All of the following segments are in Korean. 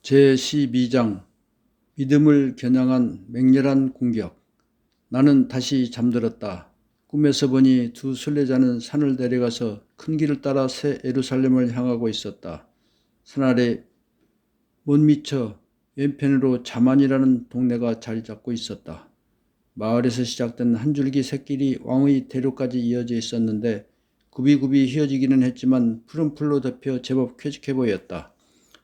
제12장 믿음을 겨냥한 맹렬한 공격. 나는 다시 잠들었다. 꿈에서 보니 두 순례자는 산을 내려가서 큰 길을 따라 새 예루살렘을 향하고 있었다. 산 아래 못 미쳐 왼편으로 자만이라는 동네가 자리 잡고 있었다. 마을에서 시작된 한 줄기 샛길이 왕의 대로까지 이어져 있었는데 굽이굽이 휘어지기는 했지만 푸른 풀로 덮여 제법 쾌적해 보였다.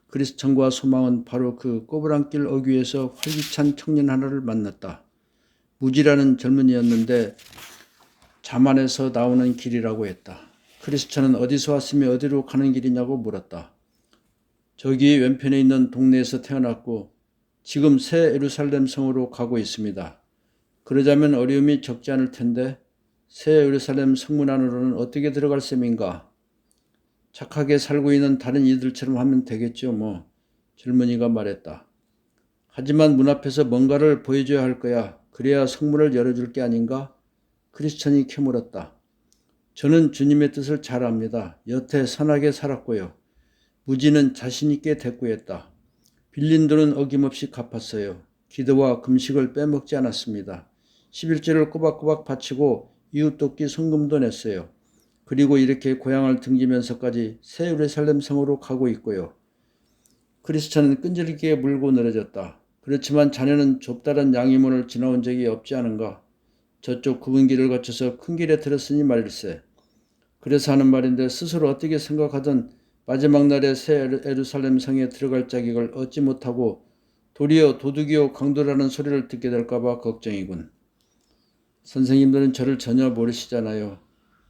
그리스천과 소망은 바로 그 꼬부랑길 어귀에서 활기찬 청년 하나를 만났다. 무지라는 젊은이였는데 자만에서 나오는 길이라고 했다. 크리스천은 어디서 왔으며 어디로 가는 길이냐고 물었다. 저기 왼편에 있는 동네에서 태어났고 지금 새 예루살렘 성으로 가고 있습니다. 그러자면 어려움이 적지 않을 텐데 새 예루살렘 성문 안으로는 어떻게 들어갈 셈인가? 착하게 살고 있는 다른 이들처럼 하면 되겠죠 뭐. 젊은이가 말했다. 하지만 문 앞에서 뭔가를 보여줘야 할 거야. 그래야 성문을 열어줄 게 아닌가? 크리스천이 캐물었다. 저는 주님의 뜻을 잘 압니다. 여태 선하게 살았고요. 무지는 자신 있게 대꾸했다. 빌린 돈은 어김없이 갚았어요. 기도와 금식을 빼먹지 않았습니다. 11조를 꼬박꼬박 바치고 이웃 돕기 성금도 냈어요. 그리고 이렇게 고향을 등지면서까지 새 예루살렘 성으로 가고 있고요. 크리스천은 끈질기게 물고 늘어졌다. 그렇지만 자네는 좁다란 양이문을 지나온 적이 없지 않은가? 저쪽 굽은 길을 거쳐서 큰 길에 들었으니 말일세. 그래서 하는 말인데 스스로 어떻게 생각하든 마지막 날에 새 예루살렘 성에 들어갈 자격을 얻지 못하고 도리어 도둑이요 강도라는 소리를 듣게 될까봐 걱정이군. 선생님들은 저를 전혀 모르시잖아요.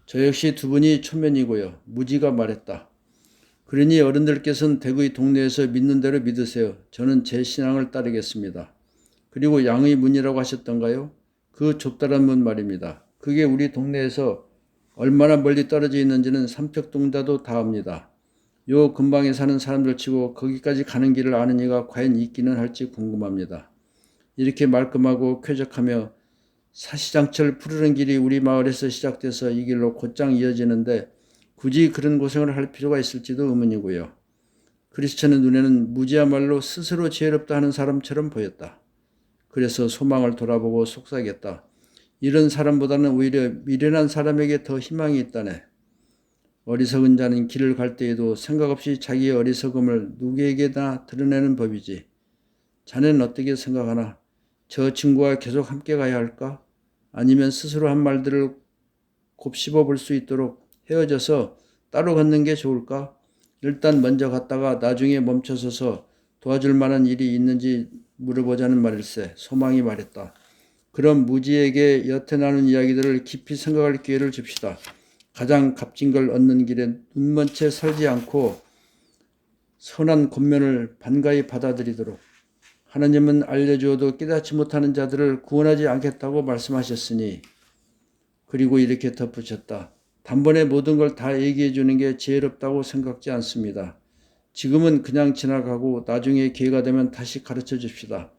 저 역시 두 분이 초면이고요. 무지가 말했다. 그러니 어른들께서는 대구의 동네에서 믿는 대로 믿으세요. 저는 제 신앙을 따르겠습니다. 그리고 양의 문이라고 하셨던가요? 그 좁다란 문 말입니다. 그게 우리 동네에서 얼마나 멀리 떨어져 있는지는 삼척동자도 다 압니다. 요 근방에 사는 사람들 치고 거기까지 가는 길을 아는 이가 과연 있기는 할지 궁금합니다. 이렇게 말끔하고 쾌적하며 사시장철 푸르른 길이 우리 마을에서 시작돼서 이 길로 곧장 이어지는데 굳이 그런 고생을 할 필요가 있을지도 의문이고요. 크리스천의 눈에는 무지야말로 스스로 지혜롭다 하는 사람처럼 보였다. 그래서 소망을 돌아보고 속삭였다. 이런 사람보다는 오히려 미련한 사람에게 더 희망이 있다네. 어리석은 자는 길을 갈 때에도 생각 없이 자기의 어리석음을 누구에게나 드러내는 법이지. 자네는 어떻게 생각하나? 저 친구와 계속 함께 가야 할까? 아니면 스스로 한 말들을 곱씹어 볼 수 있도록 헤어져서 따로 걷는 게 좋을까? 일단 먼저 갔다가 나중에 멈춰서서 도와줄 만한 일이 있는지 물어보자는 말일세. 소망이 말했다. 그럼 무지에게 여태 나눈 이야기들을 깊이 생각할 기회를 줍시다. 가장 값진 걸 얻는 길에 눈먼 채 살지 않고 선한 권면을 반가이 받아들이도록. 하나님은 알려주어도 깨닫지 못하는 자들을 구원하지 않겠다고 말씀하셨으니. 그리고 이렇게 덧붙였다. 단번에 모든 걸 다 얘기해 주는 게 지혜롭다고 생각지 않습니다. 지금은 그냥 지나가고 나중에 기회가 되면 다시 가르쳐 줍시다.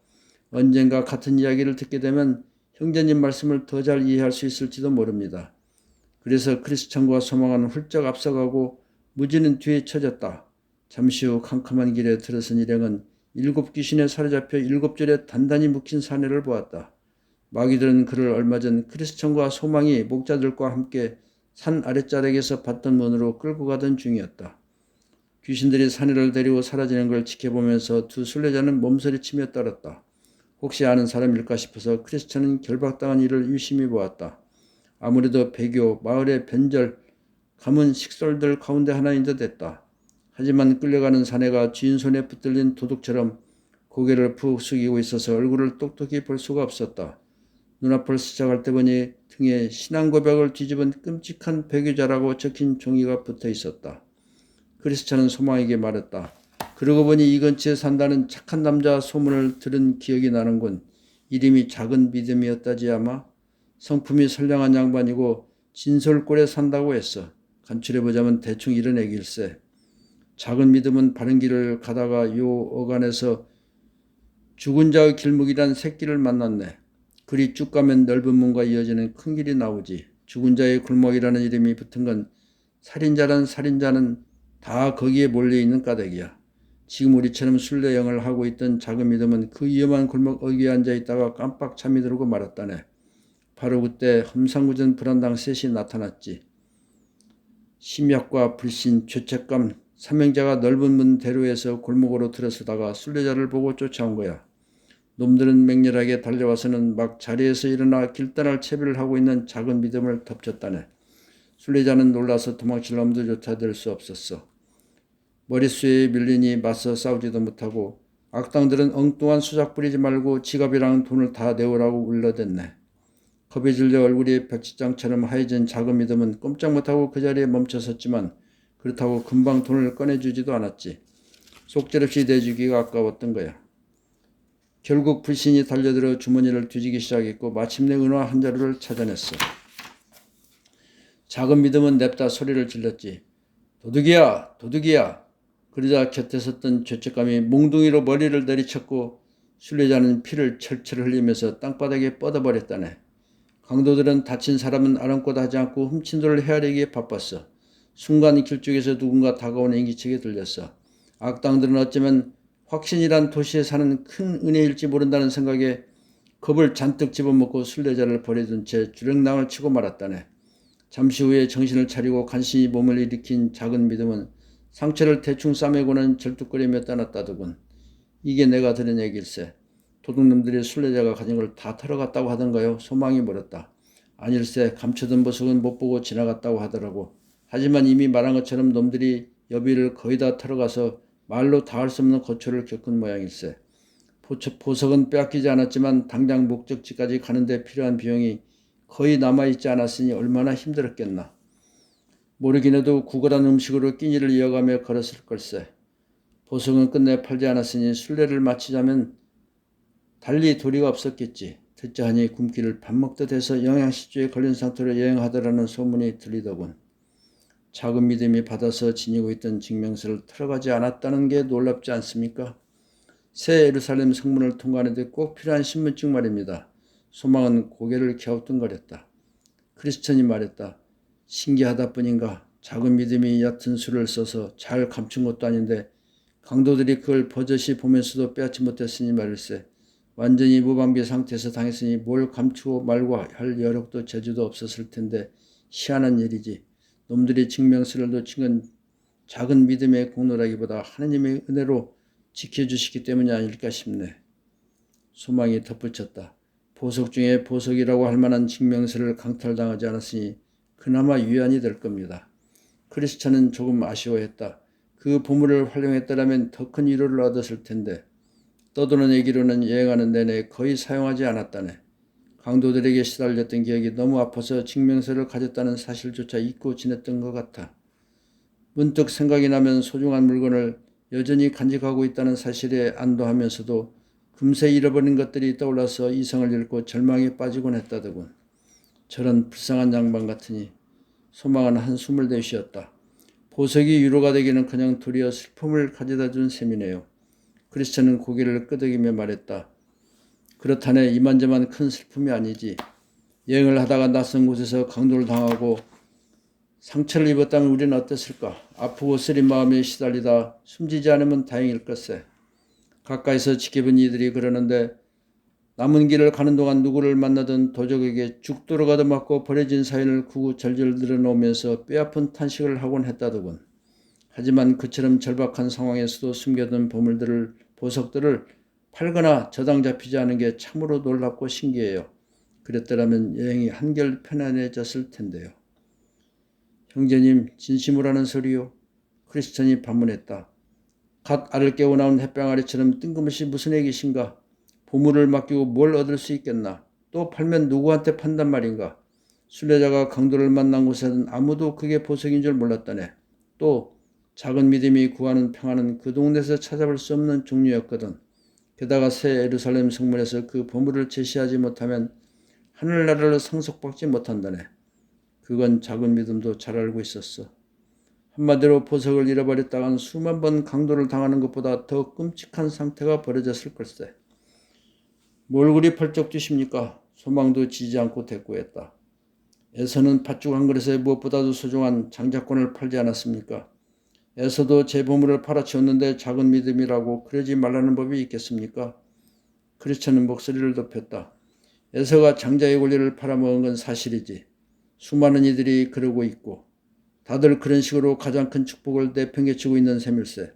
언젠가 같은 이야기를 듣게 되면 형제님 말씀을 더 잘 이해할 수 있을지도 모릅니다. 그래서 크리스천과 소망은 훌쩍 앞서가고 무지는 뒤에 처졌다. 잠시 후 캄캄한 길에 들어선 일행은 7 귀신에 사로잡혀 7줄에 단단히 묵힌 사내를 보았다. 마귀들은 그를 얼마 전 크리스천과 소망이 목자들과 함께 산 아랫자락에서 봤던 문으로 끌고 가던 중이었다. 귀신들이 사내를 데리고 사라지는 걸 지켜보면서 두 순례자는 몸서리치며 떨었다. 혹시 아는 사람일까 싶어서 크리스천은 결박당한 이를 유심히 보았다. 아무래도 배교, 마을의 변절, 가문 식솔들 가운데 하나인 듯 했다. 하지만 끌려가는 사내가 주인 손에 붙들린 도둑처럼 고개를 푹 숙이고 있어서 얼굴을 똑똑히 볼 수가 없었다. 눈앞을 스쳐갈 때 보니 등에 신앙 고백을 뒤집은 끔찍한 배교자라고 적힌 종이가 붙어 있었다. 크리스천은 소망에게 말했다. 그러고 보니 이 근처에 산다는 착한 남자 소문을 들은 기억이 나는군. 이름이 작은 믿음이었다지 아마? 성품이 선량한 양반이고 진솔골에 산다고 했어. 간추려보자면 대충 이런 얘기일세. 작은 믿음은 바른 길을 가다가 요 어간에서 죽은 자의 길목이란 새길을 만났네. 그리 쭉 가면 넓은 문과 이어지는 큰 길이 나오지. 죽은 자의 골목이라는 이름이 붙은 건 살인자란 살인자는 다 거기에 몰려있는 까닭이야. 지금 우리처럼 순례여행을 하고 있던 작은 믿음은 그 위험한 골목 어귀에 앉아있다가 깜빡 잠이 들고 말았다네. 바로 그때 험상궂은 불안당 셋이 나타났지. 심약과 불신, 죄책감, 사명자가 넓은 문 대로에서 골목으로 들어서다가 순례자를 보고 쫓아온 거야. 놈들은 맹렬하게 달려와서는 막 자리에서 일어나 길 떠날 채비를 하고 있는 작은 믿음을 덮쳤다네. 순례자는 놀라서 도망칠 놈들조차 될 수 없었어. 머릿수에 밀리니 맞서 싸우지도 못하고 악당들은 엉뚱한 수작 부리지 말고 지갑이랑 돈을 다 내오라고 울려댔네. 겁이 질려 얼굴이 백지장처럼 하얘진 작은 믿음은 꼼짝 못하고 그 자리에 멈춰섰지만 그렇다고 금방 돈을 꺼내주지도 않았지. 속절없이 내주기가 아까웠던 거야. 결국 불신이 달려들어 주머니를 뒤지기 시작했고 마침내 은화 한 자루를 찾아냈어. 작은 믿음은 냅다 소리를 질렀지. 도둑이야! 도둑이야! 그러자 곁에 섰던 죄책감이 몽둥이로 머리를 내리쳤고 순례자는 피를 철철 흘리면서 땅바닥에 뻗어버렸다네. 강도들은 다친 사람은 아랑곳 하지 않고 훔친 돈을 헤아리기에 바빴어. 순간 길쭉에서 누군가 다가오는 인기척이 들렸어. 악당들은 어쩌면 확신이란 도시에 사는 큰 은혜일지 모른다는 생각에 겁을 잔뜩 집어먹고 순례자를 버려둔 채 주랭랑을 치고 말았다네. 잠시 후에 정신을 차리고 간신히 몸을 일으킨 작은 믿음은 상처를 대충 싸매고는 절뚝거리며 떠났다더군. 이게 내가 들은 얘길세. 도둑놈들이 순례자가 가진 걸 다 털어갔다고 하던가요? 소망이 멀었다. 아닐세. 감춰둔 보석은 못 보고 지나갔다고 하더라고. 하지만 이미 말한 것처럼 놈들이 여비를 거의 다 털어가서 말로 다 할 수 없는 고초를 겪은 모양일세. 보석은 빼앗기지 않았지만 당장 목적지까지 가는데 필요한 비용이 거의 남아있지 않았으니 얼마나 힘들었겠나. 모르긴 해도 구걸한 음식으로 끼니를 이어가며 걸었을 걸세. 보석은 끝내 팔지 않았으니 순례를 마치자면 달리 도리가 없었겠지. 듣자 하니 굶기를 밥 먹듯 해서 영양실조에 걸린 상태로 여행하더라는 소문이 들리더군. 작은 믿음이 받아서 지니고 있던 증명서를 털어가지 않았다는 게 놀랍지 않습니까? 새 예루살렘 성문을 통과하는 데 꼭 필요한 신분증 말입니다. 소망은 고개를 갸우뚱거렸다. 크리스천이 말했다. 신기하다 뿐인가. 작은 믿음이 얕은 수를 써서 잘 감춘 것도 아닌데 강도들이 그걸 버젓이 보면서도 빼앗지 못했으니 말일세. 완전히 무방비 상태에서 당했으니 뭘 감추고 말고 할 여력도 재주도 없었을 텐데 희한한 일이지. 놈들이 증명서를 놓친 건 작은 믿음의 공로라기보다 하느님의 은혜로 지켜주시기 때문이 아닐까 싶네. 소망이 덧붙였다. 보석 중에 보석이라고 할 만한 증명서를 강탈당하지 않았으니 그나마 위안이 될 겁니다. 크리스찬은 조금 아쉬워했다. 그 보물을 활용했더라면 더 큰 위로를 얻었을 텐데 떠도는 얘기로는 여행하는 내내 거의 사용하지 않았다네. 강도들에게 시달렸던 기억이 너무 아파서 증명서를 가졌다는 사실조차 잊고 지냈던 것 같아. 문득 생각이 나면 소중한 물건을 여전히 간직하고 있다는 사실에 안도하면서도 금세 잃어버린 것들이 떠올라서 이성을 잃고 절망에 빠지곤 했다더군. 저런 불쌍한 양반 같으니. 소망은 한숨을 내쉬었다. 보석이 위로가 되기는커녕 도리어 슬픔을 가져다 준 셈이네요. 크리스천은 고개를 끄덕이며 말했다. 그렇다네. 이만저만 큰 슬픔이 아니지. 여행을 하다가 낯선 곳에서 강도를 당하고 상처를 입었다면 우리는 어땠을까? 아프고 쓰린 마음에 시달리다 숨지지 않으면 다행일 것세. 가까이서 지켜본 이들이 그러는데 남은 길을 가는 동안 누구를 만나든 도적에게 죽도록 얻어맞고 버려진 사연을 구구절절 늘어놓으면서 뼈아픈 탄식을 하곤 했다더군. 하지만 그처럼 절박한 상황에서도 숨겨둔 보석들을 팔거나 저당 잡히지 않은 게 참으로 놀랍고 신기해요. 그랬더라면 여행이 한결 편안해졌을 텐데요. 형제님, 진심으로 하는 소리요? 크리스천이 반문했다. 갓 알을 깨고 나온 햇병아리처럼 뜬금없이 무슨 얘기신가? 보물을 맡기고 뭘 얻을 수 있겠나? 또 팔면 누구한테 판단 말인가? 순례자가 강도를 만난 곳에는 아무도 그게 보석인 줄 몰랐다네. 또 작은 믿음이 구하는 평안은 그 동네에서 찾아볼 수 없는 종류였거든. 게다가 새 예루살렘 성문에서 그 보물을 제시하지 못하면 하늘나라를 상속받지 못한다네. 그건 작은 믿음도 잘 알고 있었어. 한마디로 보석을 잃어버렸다간 수만 번 강도를 당하는 것보다 더 끔찍한 상태가 벌어졌을 걸세. 뭘 그리 펄쩍 뛰십니까? 소망도 지지 않고 대꾸했다. 에서는 팥죽 한 그릇에 무엇보다도 소중한 장자권을 팔지 않았습니까? 에서도 제 보물을 팔아치웠는데 작은 믿음이라고 그러지 말라는 법이 있겠습니까? 크리스천은 목소리를 높였다. 에서가 장자의 권리를 팔아먹은 건 사실이지. 수많은 이들이 그러고 있고 다들 그런 식으로 가장 큰 축복을 내팽개치고 있는 셈일세.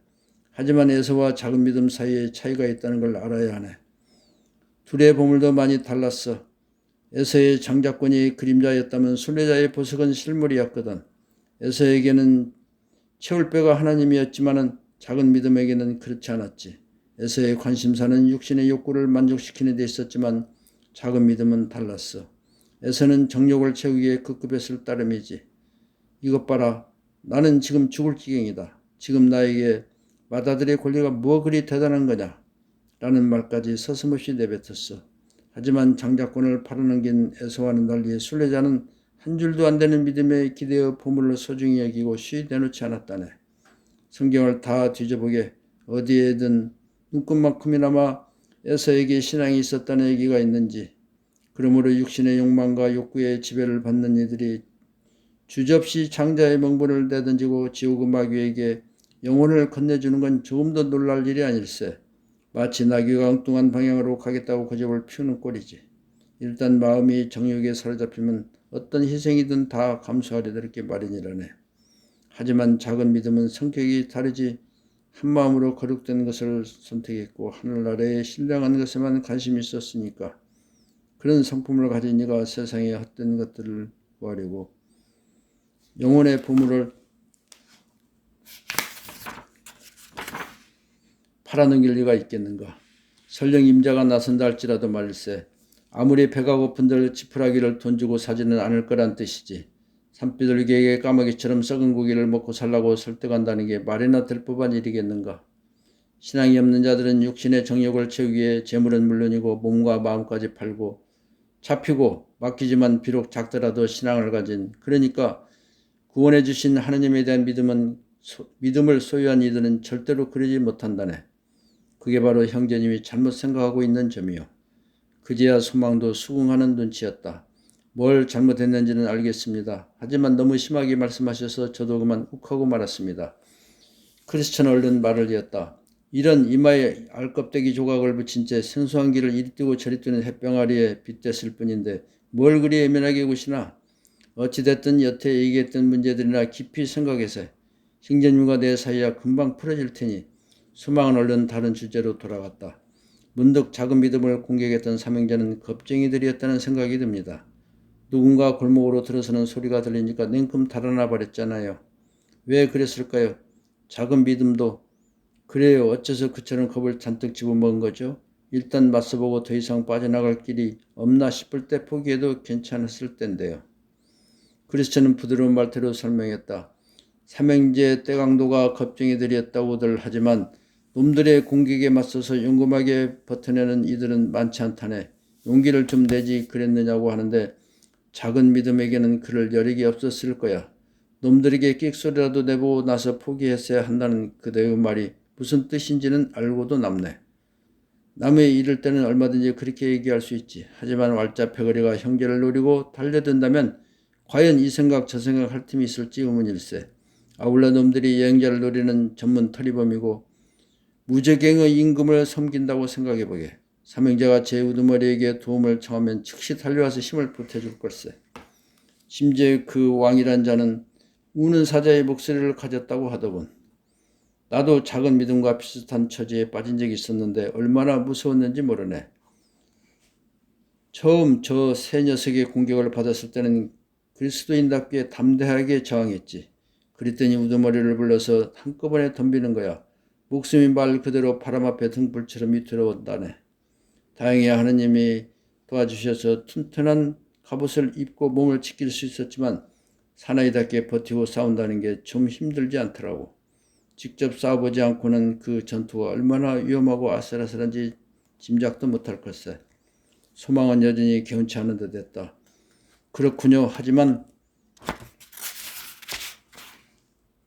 하지만 에서와 작은 믿음 사이에 차이가 있다는 걸 알아야 하네. 둘의 보물도 많이 달랐어. 에서의 장자권이 그림자였다면 순례자의 보석은 실물이었거든. 에서에게는 채울 배가 하나님이었지만은 작은 믿음에게는 그렇지 않았지. 에서의 관심사는 육신의 욕구를 만족시키는 데 있었지만 작은 믿음은 달랐어. 에서는 정욕을 채우기에 급급했을 따름이지. 이것 봐라. 나는 지금 죽을 지경이다. 지금 나에게 맏아들의 권리가 뭐 그리 대단한 거냐? 라는 말까지 서슴없이 내뱉었어. 하지만 장자권을 팔아넘긴 에서와는 달리 순례자는 한 줄도 안 되는 믿음에 기대어 보물을 소중히 여기고 쉬 내놓지 않았다네. 성경을 다 뒤져보게 어디에든 눈꼽만큼이나마 에서에게 신앙이 있었다는 얘기가 있는지, 그러므로 육신의 욕망과 욕구의 지배를 받는 이들이 주저없이 장자의 명분을 내던지고 지옥의 마귀에게 영혼을 건네주는 건 조금도 놀랄 일이 아닐세. 마치 나귀가 엉뚱한 방향으로 가겠다고 고집을 피우는 꼴이지. 일단 마음이 정욕에 사로잡히면 어떤 희생이든 다 감수하려 들게 마련이라네. 하지만 작은 믿음은 성격이 다르지. 한마음으로 거룩된 것을 선택했고 하늘나라의 신령한 것에만 관심이 있었으니까. 그런 성품을 가진 이가 세상의 헛된 것들을 구하려고 영혼의 보물을 팔아넘길 리가 있겠는가. 설령 임자가 나선다 할지라도 말일세. 아무리 배가 고픈들 지푸라기를 돈 주고 사지는 않을 거란 뜻이지. 산비둘기에게 까마귀처럼 썩은 고기를 먹고 살라고 설득한다는 게 말이나 될 법한 일이겠는가. 신앙이 없는 자들은 육신의 정욕을 채우기 위해 재물은 물론이고 몸과 마음까지 팔고 잡히고 맡기지만 비록 작더라도 신앙을 가진, 그러니까 구원해 주신 하느님에 대한 믿음을 소유한 이들은 절대로 그러지 못한다네. 그게 바로 형제님이 잘못 생각하고 있는 점이요. 그제야 소망도 수긍하는 눈치였다. 뭘 잘못했는지는 알겠습니다. 하지만 너무 심하게 말씀하셔서 저도 그만 욱하고 말았습니다. 크리스천 얼른 말을 이었다. 이런 이마에 알껍데기 조각을 붙인 채 생소한 길을 이리 뛰고 저리 뛰는 햇병아리에 빗댔을 뿐인데 뭘 그리 예민하게 구시나. 어찌됐든 여태 얘기했던 문제들이나 깊이 생각해서 형제님과 내 사이야 금방 풀어질 테니 소망은 얼른 다른 주제로 돌아갔다. 문득 작은 믿음을 공격했던 사명자는 겁쟁이들이었다는 생각이 듭니다. 누군가 골목으로 들어서는 소리가 들리니까 냉큼 달아나 버렸잖아요. 왜 그랬을까요? 작은 믿음도 그래요. 어째서 그처럼 겁을 잔뜩 집어먹은 거죠? 일단 맞서보고 더 이상 빠져나갈 길이 없나 싶을 때 포기해도 괜찮았을 텐데요. 크리스천은 부드러운 말투로 설명했다. 삼형제 떼강도가 겁쟁이들이었다고들 하지만 놈들의 공격에 맞서서 용감하게 버텨내는 이들은 많지 않다네. 용기를 좀 내지 그랬느냐고 하는데 작은 믿음에게는 그럴 여력이 없었을 거야. 놈들에게 끽소리라도 내보고 나서 포기했어야 한다는 그대의 말이 무슨 뜻인지는 알고도 남네. 남의 이럴 때는 얼마든지 그렇게 얘기할 수 있지. 하지만 왈자 패거리가 형제를 노리고 달려든다면 과연 이 생각 저 생각 할 틈이 있을지 의문일세. 아울러 놈들이 여행자를 노리는 전문 터리범이고 무적행의 임금을 섬긴다고 생각해보게. 삼형제가 제 우두머리에게 도움을 청하면 즉시 달려와서 힘을 보태줄 걸세. 심지어 그 왕이란 자는 우는 사자의 목소리를 가졌다고 하더군. 나도 작은 믿음과 비슷한 처지에 빠진 적이 있었는데 얼마나 무서웠는지 모르네. 처음 저 새 녀석의 공격을 받았을 때는 그리스도인답게 담대하게 저항했지. 그랬더니 우두머리를 불러서 한꺼번에 덤비는 거야. 목숨이 말 그대로 바람 앞에 등불처럼 밑으로 온다네. 다행히 하느님이 도와주셔서 튼튼한 갑옷을 입고 몸을 지킬 수 있었지만 사나이답게 버티고 싸운다는 게 좀 힘들지 않더라고. 직접 싸워보지 않고는 그 전투가 얼마나 위험하고 아슬아슬한지 짐작도 못할 걸세. 소망은 여전히 개운치 않은 듯 했다. 그렇군요. 하지만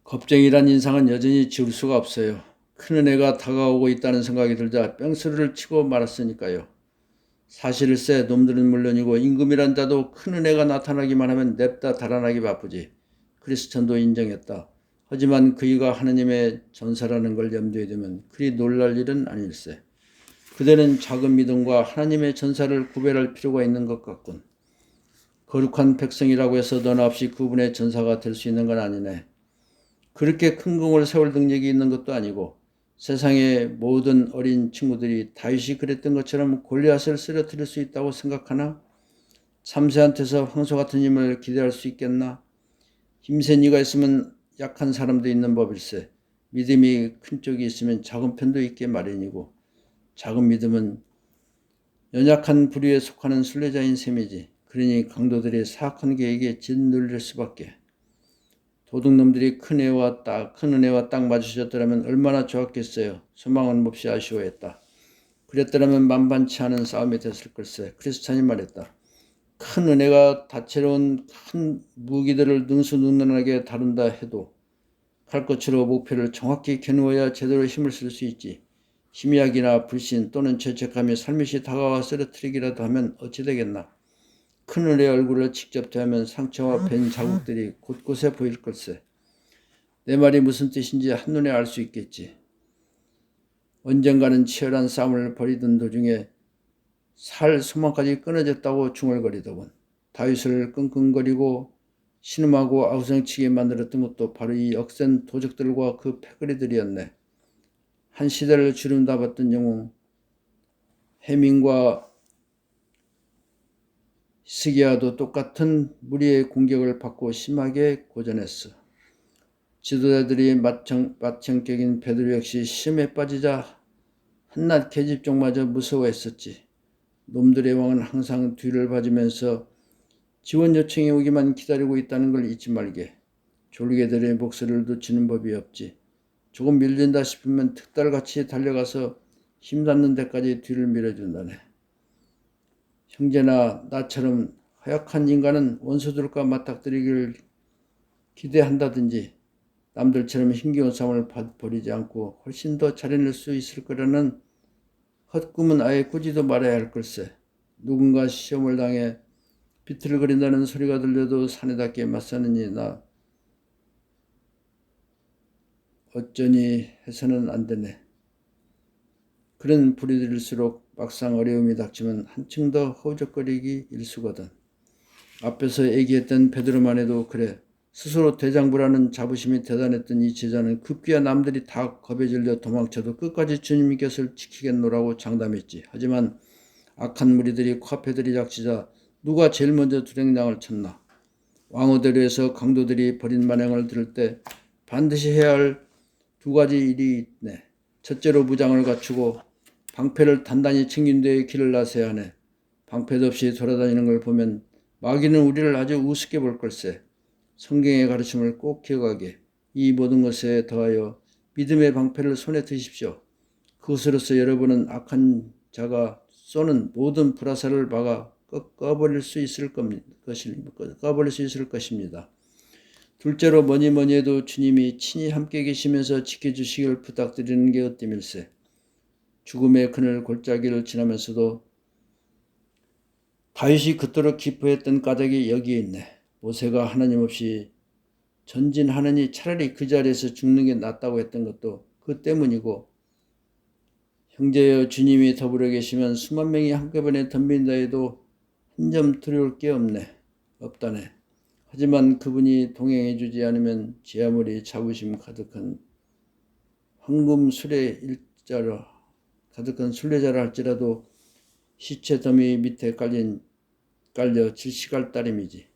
겁쟁이란 인상은 여전히 지울 수가 없어요. 큰 은혜가 다가오고 있다는 생각이 들자 뺑소리를 치고 말았으니까요. 사실일세 놈들은 물론이고 임금이란 자도 큰 은혜가 나타나기만 하면 냅다 달아나기 바쁘지. 크리스천도 인정했다. 하지만 그이가 하느님의 전사라는 걸 염두에 두면 그리 놀랄 일은 아닐세. 그대는 작은 믿음과 하나님의 전사를 구별할 필요가 있는 것 같군. 거룩한 백성이라고 해서 너나 없이 그분의 전사가 될 수 있는 건 아니네. 그렇게 큰 공을 세울 능력이 있는 것도 아니고 세상의 모든 어린 친구들이 다윗이 그랬던 것처럼 골리앗을 쓰러뜨릴 수 있다고 생각하나? 참새한테서 황소 같은 힘을 기대할 수 있겠나? 힘센 이가 있으면 약한 사람도 있는 법일세. 믿음이 큰 쪽이 있으면 작은 편도 있게 마련이고 작은 믿음은 연약한 부류에 속하는 순례자인 셈이지. 그러니 강도들이 사악한 계획에 짓눌릴 수밖에. 도둑놈들이 큰 은혜와 딱 마주쳤더라면 얼마나 좋았겠어요. 소망은 몹시 아쉬워했다. 그랬더라면 만반치 않은 싸움이 됐을 걸세. 크리스찬이 말했다. 큰 은혜가 다채로운 큰 무기들을 능수능란하게 다룬다 해도 칼끝으로 목표를 정확히 겨누어야 제대로 힘을 쓸 수 있지. 희미하기나 불신 또는 죄책감이 살며시 다가와 쓰러뜨리기라도 하면 어찌 되겠나. 큰 은혜의 얼굴을 직접 대하면 상처와 벤 자국들이 곳곳에 보일 걸세. 내 말이 무슨 뜻인지 한눈에 알 수 있겠지. 언젠가는 치열한 싸움을 벌이던 도중에 살 소망까지 끊어졌다고 중얼거리더군. 다윗을 끙끙거리고 신음하고 아우성치게 만들었던 것도 바로 이 억센 도적들과 그 패거리들이었네. 한 시대를 주름잡았던 영웅 해민과 히스기야도 똑같은 무리의 공격을 받고 심하게 고전했어. 지도자들이 맏형격인 베드로 역시 시험에 빠지자 한낱 계집종마저 무서워했었지. 놈들의 왕은 항상 뒤를 봐주면서 지원 요청이 오기만 기다리고 있다는 걸 잊지 말게. 졸개들의 목소리를 놓치는 법이 없지. 조금 밀린다 싶으면 특달같이 달려가서 힘닿는 데까지 뒤를 밀어준다네. 형제나 나처럼 허약한 인간은 원수들과 맞닥뜨리기를 기대한다든지 남들처럼 힘겨운 싸움을 벌이지 않고 훨씬 더 잘해낼 수 있을 거라는 헛꿈은 아예 꾸지도 말아야 할 걸세. 누군가 시험을 당해 비틀거린다는 소리가 들려도 사내답게 맞서느니 나 어쩌니 해서는 안 되네. 그런 부류들일수록 막상 어려움이 닥치면 한층 더 허우적거리기 일수거든. 앞에서 얘기했던 베드로만 해도 그래. 스스로 대장부라는 자부심이 대단했던 이 제자는 급기야 남들이 다 겁에 질려 도망쳐도 끝까지 주님의 곁을 지키겠노라고 장담했지. 하지만 악한 무리들이 코앞에 들이닥치자 누가 제일 먼저 두랭랑을 쳤나. 왕호대로에서 강도들이 벌인 만행을 들을 때 반드시 해야 할 두 가지 일이 있네. 첫째로 무장을 갖추고 방패를 단단히 챙긴 데에 길을 나서야 하네. 방패도 없이 돌아다니는 걸 보면 마귀는 우리를 아주 우습게 볼 걸세. 성경의 가르침을 꼭 기억하게. 이 모든 것에 더하여 믿음의 방패를 손에 드십시오. 그것으로서 여러분은 악한 자가 쏘는 모든 불화살을 막아 꺼버릴 수 있을 것입니다. 둘째로 뭐니 해도 주님이 친히 함께 계시면서 지켜주시길 부탁드리는 게 어때밀세. 죽음의 그늘 골짜기를 지나면서도 다윗이 그토록 기뻐했던 까닭이 여기에 있네. 모세가 하나님 없이 전진하느니 차라리 그 자리에서 죽는 게 낫다고 했던 것도 그 때문이고, 형제여 주님이 더불어 계시면 수만 명이 한꺼번에 덤빈다 해도 한 점 두려울 게 없다네. 하지만 그분이 동행해 주지 않으면 제 아무리 자부심 가득한 황금 순례자로 가득한 순례자라 할지라도 시체 더미 밑에 깔려 질식할 따름이지.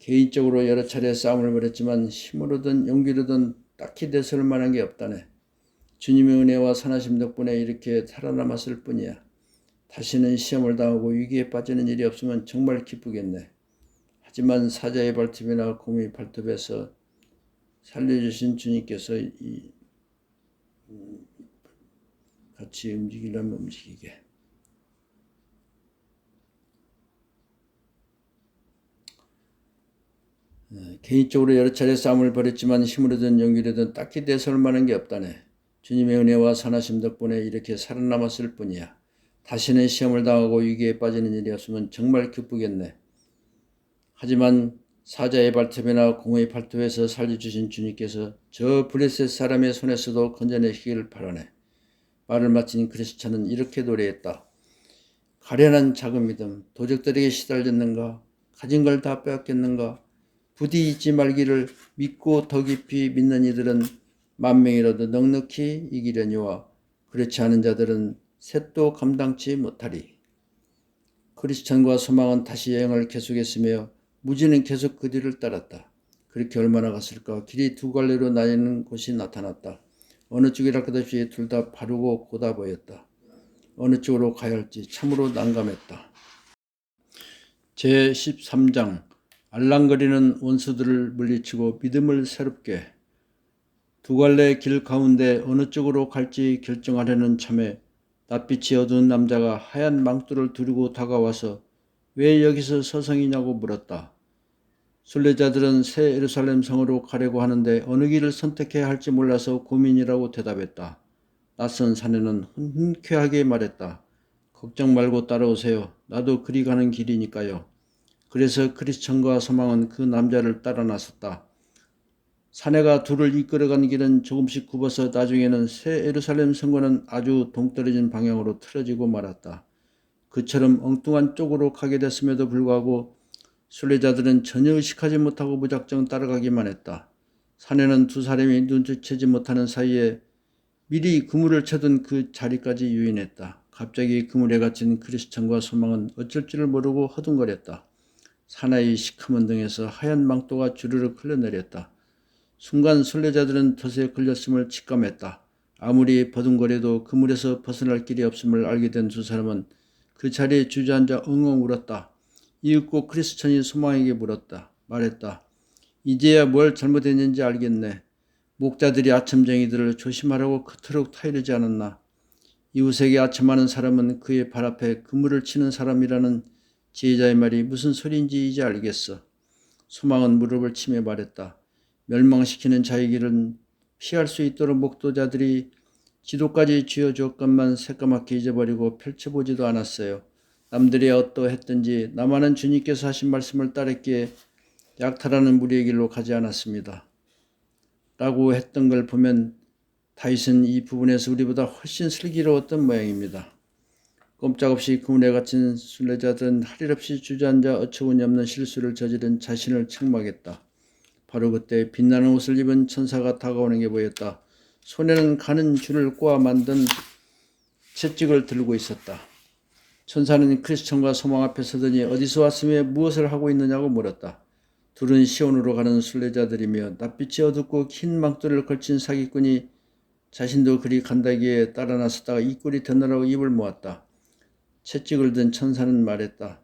개인적으로 여러 차례 싸움을 벌였지만 힘으로든 용기로든 딱히 대설할 만한 게 없다네. 주님의 은혜와 선하심 덕분에 이렇게 살아남았을 뿐이야. 다시는 시험을 당하고 위기에 빠지는 일이 없으면 정말 기쁘겠네. 하지만 사자의 발톱이나 곰의 발톱에서 살려주신 주님께서 같이 움직이려면 움직이게. 개인적으로 여러 차례 싸움을 벌였지만 힘으로든 용기로든 딱히 대설할 만한 게 없다네. 주님의 은혜와 선하심 덕분에 이렇게 살아남았을 뿐이야. 다시는 시험을 당하고 위기에 빠지는 일이 없으면 정말 기쁘겠네. 하지만 사자의 발톱이나 공의 발톱에서 살려주신 주님께서 저 블레셋 사람의 손에서도 건져내시기를 바라네. 말을 마친 크리스찬은 이렇게 노래했다. 가련한 작은 믿음, 도적들에게 시달렸는가? 가진 걸 다 빼앗겼는가? 부디 잊지 말기를 믿고 더 깊이 믿는 이들은 만명이라도 넉넉히 이기려니와 그렇지 않은 자들은 셋도 감당치 못하리. 크리스천과 소망은 다시 여행을 계속했으며 무지는 계속 그 뒤를 따랐다. 그렇게 얼마나 갔을까? 길이 두 갈래로 나뉘는 곳이 나타났다. 어느 쪽이라 끝없이 둘 다 바르고 고다 보였다. 어느 쪽으로 가야 할지 참으로 난감했다. 제13장 알랑거리는 원수들을 물리치고 믿음을 새롭게. 두 갈래 길 가운데 어느 쪽으로 갈지 결정하려는 참에 낯빛이 어두운 남자가 하얀 망토를 두르고 다가와서 왜 여기서 서성이냐고 물었다. 순례자들은 새 예루살렘 성으로 가려고 하는데 어느 길을 선택해야 할지 몰라서 고민이라고 대답했다. 낯선 사내는 흔쾌하게 말했다. 걱정 말고 따라오세요. 나도 그리 가는 길이니까요. 그래서 크리스천과 소망은 그 남자를 따라 나섰다. 사내가 둘을 이끌어간 길은 조금씩 굽어서 나중에는 새 예루살렘 성과는 아주 동떨어진 방향으로 틀어지고 말았다. 그처럼 엉뚱한 쪽으로 가게 됐음에도 불구하고 순례자들은 전혀 의식하지 못하고 무작정 따라가기만 했다. 사내는 두 사람이 눈치채지 못하는 사이에 미리 그물을 쳐둔 그 자리까지 유인했다. 갑자기 그물에 갇힌 크리스천과 소망은 어쩔 줄을 모르고 허둥거렸다. 사나이 시커먼 등에서 하얀 망토가 주르륵 흘러내렸다. 순간 순례자들은 덫에 걸렸음을 직감했다. 아무리 버둥거려도 그물에서 벗어날 길이 없음을 알게 된 두 사람은 그 자리에 주저앉아 엉엉 울었다. 이윽고 크리스천이 소망에게 말했다. 이제야 뭘 잘못했는지 알겠네. 목자들이 아첨쟁이들을 조심하라고 그토록 타이르지 않았나. 이웃에게 아첨하는 사람은 그의 발 앞에 그물을 치는 사람이라는 지혜자의 말이 무슨 소리인지 이제 알겠어. 소망은 무릎을 치며 말했다. 멸망시키는 자의 길은 피할 수 있도록 목도자들이 지도까지 쥐어주었건만 새까맣게 잊어버리고 펼쳐보지도 않았어요. 남들이 어떠했든지 나만은 주님께서 하신 말씀을 따랐기에 약탈하는 무리의 길로 가지 않았습니다. 라고 했던 걸 보면 다윗은 이 부분에서 우리보다 훨씬 슬기로웠던 모양입니다. 꼼짝없이 그물에 갇힌 순례자들은 할 일 없이 주저앉아 어처구니 없는 실수를 저지른 자신을 책망했다. 바로 그때 빛나는 옷을 입은 천사가 다가오는 게 보였다. 손에는 가는 줄을 꼬아 만든 채찍을 들고 있었다. 천사는 크리스천과 소망 앞에 서더니 어디서 왔으며 무엇을 하고 있느냐고 물었다. 둘은 시온으로 가는 순례자들이며 낯빛이 어둡고 긴 망토를 걸친 사기꾼이 자신도 그리 간다기에 따라 나섰다가 이 꼴이 되느라고 입을 모았다. 채찍을 든 천사는 말했다.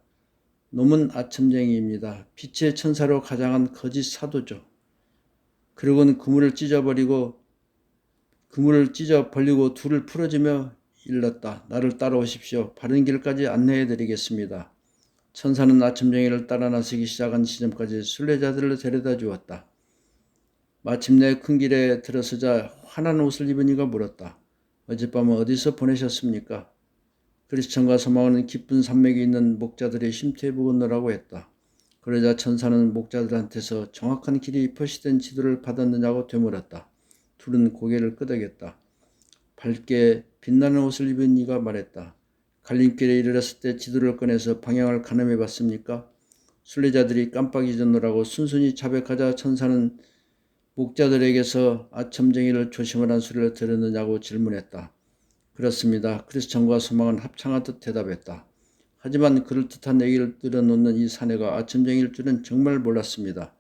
놈은 아첨쟁이입니다. 빛의 천사로 가장한 거짓 사도죠. 그러고는 그물을 찢어 벌리고 둘을 풀어주며 일렀다. 나를 따라오십시오. 바른 길까지 안내해 드리겠습니다. 천사는 아첨쟁이를 따라 나서기 시작한 시점까지 순례자들을 데려다 주었다. 마침내 큰 길에 들어서자 환한 옷을 입은 이가 물었다. 어젯밤은 어디서 보내셨습니까? 크리스천과 소망은 기쁜 산맥이 있는 목자들의 쉼터에 묵었노라고 했다. 그러자 천사는 목자들한테서 정확한 길이 표시된 지도를 받았느냐고 되물었다. 둘은 고개를 끄덕였다. 밝게 빛나는 옷을 입은 이가 말했다. 갈림길에 이르렀을 때 지도를 꺼내서 방향을 가늠해 봤습니까? 순례자들이 깜빡 잊었노라고 순순히 자백하자 천사는 목자들에게서 아첨쟁이를 조심하라는 소리를 들었느냐고 질문했다. 그렇습니다. 크리스천과 소망은 합창하듯 대답했다. 하지만 그럴듯한 얘기를 들어놓는 이 사내가 아첨쟁이일 줄은 정말 몰랐습니다.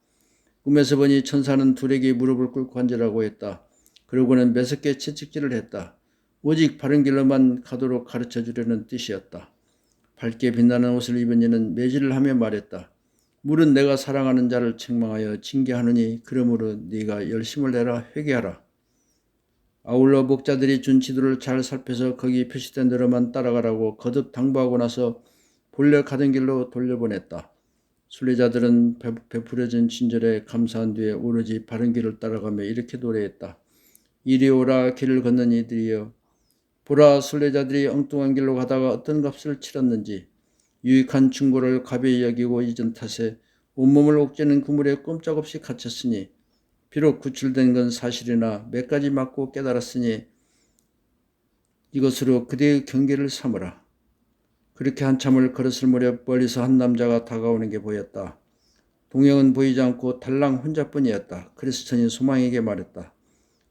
꿈에서 보니 천사는 둘에게 무릎을 꿇고 앉으라고 했다. 그러고는 매섭게 채찍질을 했다. 오직 바른 길로만 가도록 가르쳐 주려는 뜻이었다. 밝게 빛나는 옷을 입은 이는 매질을 하며 말했다. 물은 내가 사랑하는 자를 책망하여 징계하느니 그러므로 네가 열심을 내라 회개하라. 아울러 목자들이 준 지도를 잘 살펴서 거기 표시된 대로만 따라가라고 거듭 당부하고 나서 본래 가던 길로 돌려보냈다. 순례자들은 베풀어진 친절에 감사한 뒤에 오로지 바른 길을 따라가며 이렇게 노래했다. 이리 오라 길을 걷는 이들이여. 보라 순례자들이 엉뚱한 길로 가다가 어떤 값을 치렀는지 유익한 충고를 가벼이 여기고 잊은 탓에 온몸을 옥죄는 그물에 꼼짝없이 갇혔으니 비록 구출된 건 사실이나 몇 가지 맞고 깨달았으니 이것으로 그대의 경계를 삼으라. 그렇게 한참을 걸었을 무렵 멀리서 한 남자가 다가오는 게 보였다. 동행은 보이지 않고 달랑 혼자뿐이었다. 크리스천이 소망에게 말했다.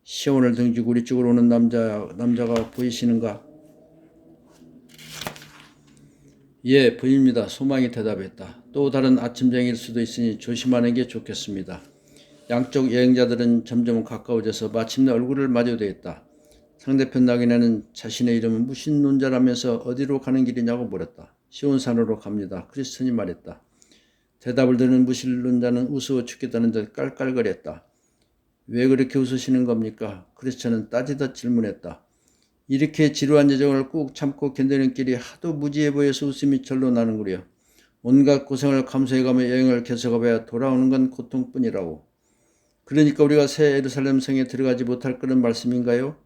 시온을 등지고 우리 쪽으로 오는 남자가 보이시는가? 예, 보입니다. 소망이 대답했다. 또 다른 아침쟁이일 수도 있으니 조심하는 게 좋겠습니다. 양쪽 여행자들은 점점 가까워져서 마침내 얼굴을 마주대했다. 상대편 낙인에는 자신의 이름은 무신론자라면서 어디로 가는 길이냐고 물었다. 시온산으로 갑니다. 크리스천이 말했다. 대답을 듣는 무신론자는 우스워 죽겠다는 듯 깔깔거렸다. 왜 그렇게 웃으시는 겁니까? 크리스천은 따지듯 질문했다. 이렇게 지루한 여정을 꾹 참고 견디는 길이 하도 무지해 보여서 웃음이 절로 나는구려. 온갖 고생을 감수해가며 여행을 계속해봐야 돌아오는 건 고통뿐이라고. 그러니까 우리가 새 예루살렘 성에 들어가지 못할 그런 말씀인가요?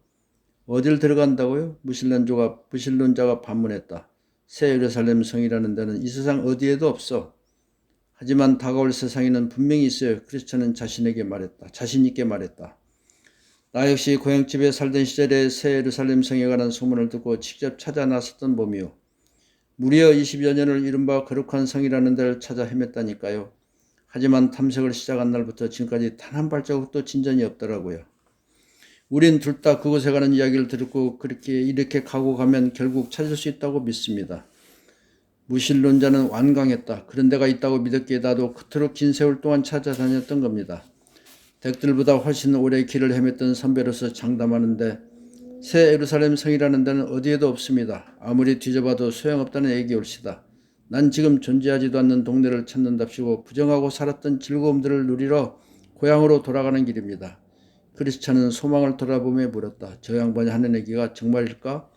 어딜 들어간다고요? 무신론자가 반문했다. 새 예루살렘 성이라는 데는 이 세상 어디에도 없어. 하지만 다가올 세상에는 분명히 있어요. 크리스천은 자신 있게 말했다. 나 역시 고향집에 살던 시절에 새 예루살렘 성에 관한 소문을 듣고 직접 찾아 나섰던 봄이요. 무려 20여 년을 이른바 거룩한 성이라는 데를 찾아 헤맸다니까요. 하지만 탐색을 시작한 날부터 지금까지 단 한 발자국도 진전이 없더라고요. 우린 둘 다 그곳에 가는 이야기를 듣고 이렇게 가고 가면 결국 찾을 수 있다고 믿습니다. 무신론자는 완강했다. 그런 데가 있다고 믿었기에 나도 그토록 긴 세월 동안 찾아다녔던 겁니다. 댁들보다 훨씬 오래 길을 헤맸던 선배로서 장담하는데 새 예루살렘 성이라는 데는 어디에도 없습니다. 아무리 뒤져봐도 소용없다는 얘기 올시다. 난 지금 존재하지도 않는 동네를 찾는답시고 부정하고 살았던 즐거움들을 누리러 고향으로 돌아가는 길입니다. 크리스찬은 소망을 돌아보며 물었다. 저 양반이 하는 얘기가 정말일까?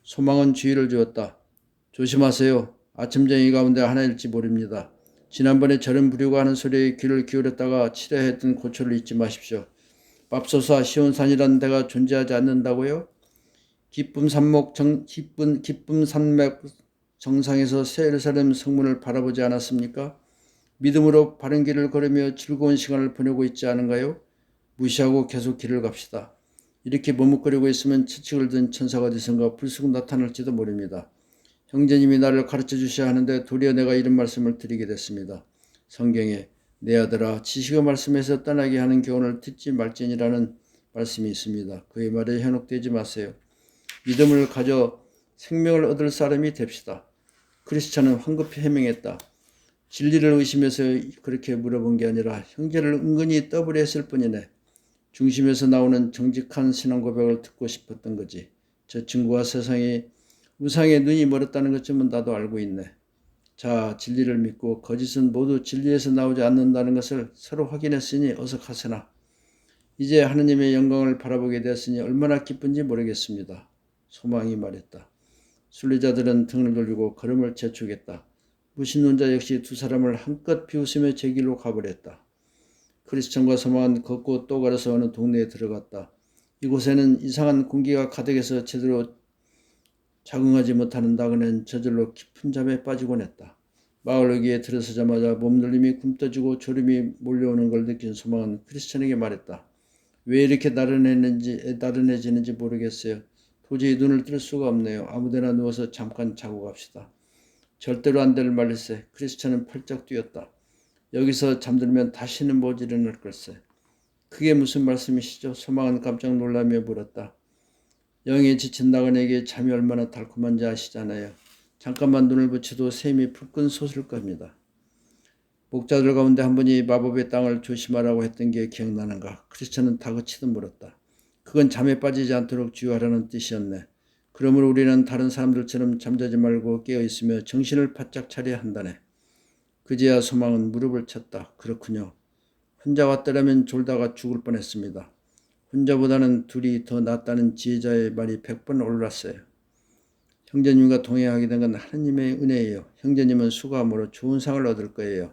소망은 주의를 주었다. 조심하세요. 아침쟁이 가운데 하나일지 모릅니다. 지난번에 저런 부류가 하는 소리에 귀를 기울였다가 치려했던 고초를 잊지 마십시오. 맙소사 시온산이라는 데가 존재하지 않는다고요? 기쁨 산맥 정상에서 새 예루살렘 성문을 바라보지 않았습니까? 믿음으로 바른 길을 걸으며 즐거운 시간을 보내고 있지 않은가요? 무시하고 계속 길을 갑시다. 이렇게 머뭇거리고 있으면 채찍을 든 천사가 어디선가 불쑥 나타날지도 모릅니다. 형제님이 나를 가르쳐 주셔야 하는데 도리어 내가 이런 말씀을 드리게 됐습니다. 성경에 내 아들아 지식의 말씀에서 떠나게 하는 교훈을 듣지 말지니라는 말씀이 있습니다. 그의 말에 현혹되지 마세요. 믿음을 가져 생명을 얻을 사람이 됩시다. 크리스찬은 황급히 해명했다. 진리를 의심해서 그렇게 물어본 게 아니라 형제를 은근히 떠버렸을 뿐이네. 중심에서 나오는 정직한 신앙 고백을 듣고 싶었던 거지. 저 친구와 세상이 우상에 눈이 멀었다는 것쯤은 나도 알고 있네. 자, 진리를 믿고 거짓은 모두 진리에서 나오지 않는다는 것을 서로 확인했으니 어서 가세나. 이제 하느님의 영광을 바라보게 되었으니 얼마나 기쁜지 모르겠습니다. 소망이 말했다. 순례자들은 등을 돌리고 걸음을 재촉했다. 무신론자 역시 두 사람을 한껏 비웃으며 제 길로 가버렸다. 크리스천과 소망은 걷고 또 걸어서 어느 동네에 들어갔다. 이곳에는 이상한 공기가 가득해서 제대로 적응하지 못하는 나그네는 저절로 깊은 잠에 빠지곤 했다. 마을 여기에 들어서자마자 몸놀림이 굼떠지고 졸음이 몰려오는 걸 느낀 소망은 크리스천에게 말했다. 왜 이렇게 나른해지는지 모르겠어요. 도저히 눈을 뜰 수가 없네요. 아무데나 누워서 잠깐 자고 갑시다. 절대로 안 될 말일세. 크리스천은 펄쩍 뛰었다. 여기서 잠들면 다시는 못 일어날 걸세. 그게 무슨 말씀이시죠? 소망은 깜짝 놀라며 물었다. 영에 지친 나그네에게 잠이 얼마나 달콤한지 아시잖아요. 잠깐만 눈을 붙여도 샘이 불끈 솟을 겁니다. 목자들 가운데 한 분이 마법의 땅을 조심하라고 했던 게 기억나는가? 크리스천은 다그치듯 물었다. 그건 잠에 빠지지 않도록 주의하라는 뜻이었네. 그러므로 우리는 다른 사람들처럼 잠자지 말고 깨어있으며 정신을 바짝 차려야 한다네. 그제야 소망은 무릎을 쳤다. 그렇군요. 혼자 왔더라면 졸다가 죽을 뻔했습니다. 혼자보다는 둘이 더 낫다는 지혜자의 말이 100번 올랐어요. 형제님과 동행하게 된 건 하느님의 은혜예요. 형제님은 수고함으로 좋은 상을 얻을 거예요.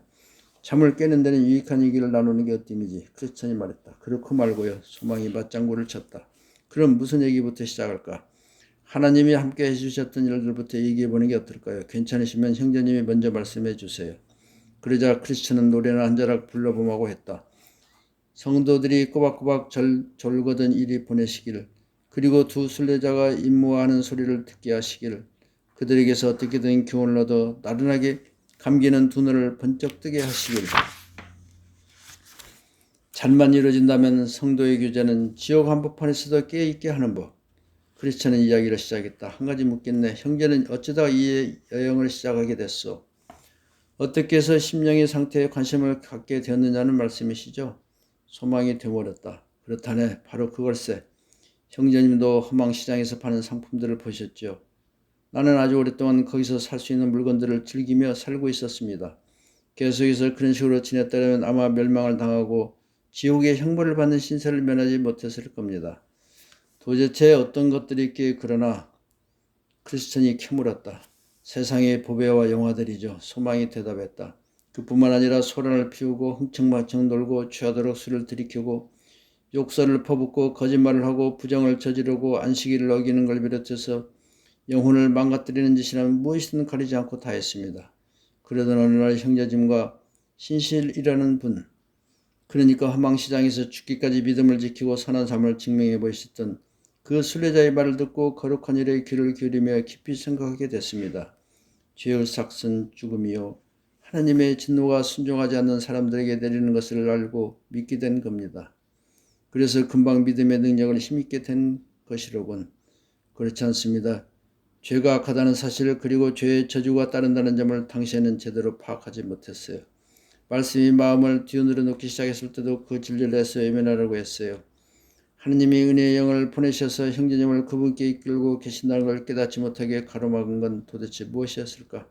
잠을 깨는 데는 유익한 얘기를 나누는 게 어때이지? 크리스천이 말했다. 그렇고 말고요. 소망이 맞장구를 쳤다. 그럼 무슨 얘기부터 시작할까? 하나님이 함께 해주셨던 일들부터 얘기해보는 게 어떨까요? 괜찮으시면 형제님이 먼저 말씀해 주세요. 그러자 크리스천은 노래나 한 자락 불러보마고 했다. 성도들이 꼬박꼬박 졸거든 이리 보내시기를, 그리고 두 순례자가 임무하는 소리를 듣게 하시기를, 그들에게서 어떻게든 교훈을 얻어 나른하게 감기는 두 눈을 번쩍 뜨게 하시기를. 잘만 이루어진다면 성도의 교제는 지옥 한복판에서도 깨어있게 하는 법. 크리스천은 이야기를 시작했다. 한 가지 묻겠네. 형제는 어쩌다 이 여행을 시작하게 됐소? 어떻게 해서 심령의 상태에 관심을 갖게 되었느냐는 말씀이시죠? 소망이 되물었다. 그렇다네. 바로 그걸세. 형제님도 허망시장에서 파는 상품들을 보셨죠? 나는 아주 오랫동안 거기서 살 수 있는 물건들을 즐기며 살고 있었습니다. 계속해서 그런 식으로 지냈다면 아마 멸망을 당하고 지옥의 형벌을 받는 신세를 면하지 못했을 겁니다. 도대체 어떤 것들이 있기에 그러나 크리스천이 캐물었다. 세상의 보배와 영화들이죠. 소망이 대답했다. 그뿐만 아니라 소란을 피우고 흥청망청 놀고 취하도록 술을 들이키고 욕설을 퍼붓고 거짓말을 하고 부정을 저지르고 안식일을 어기는 걸 비롯해서 영혼을 망가뜨리는 짓이라면 무엇이든 가리지 않고 다 했습니다. 그러던 어느 날 형제짐과 신실이라는 분, 그러니까 허망시장에서 죽기까지 믿음을 지키고 선한 삶을 증명해 보이셨던 그 순례자의 말을 듣고 거룩한 일에 귀를 기울이며 깊이 생각하게 됐습니다. 죄의 삭은 죽음이요, 하나님의 진노가 순종하지 않는 사람들에게 내리는 것을 알고 믿게 된 겁니다. 그래서 금방 믿음의 능력을 힘있게 된 것이로군. 그렇지 않습니다. 죄가 악하다는 사실, 그리고 죄의 저주가 따른다는 점을 당시에는 제대로 파악하지 못했어요. 말씀이 마음을 뒤흔들어 놓기 시작했을 때도 그 진리를 애써 외면하려고 했어요. 하느님이 은혜의 영을 보내셔서 형제님을 그분께 이끌고 계신다는 걸 깨닫지 못하게 가로막은 건 도대체 무엇이었을까?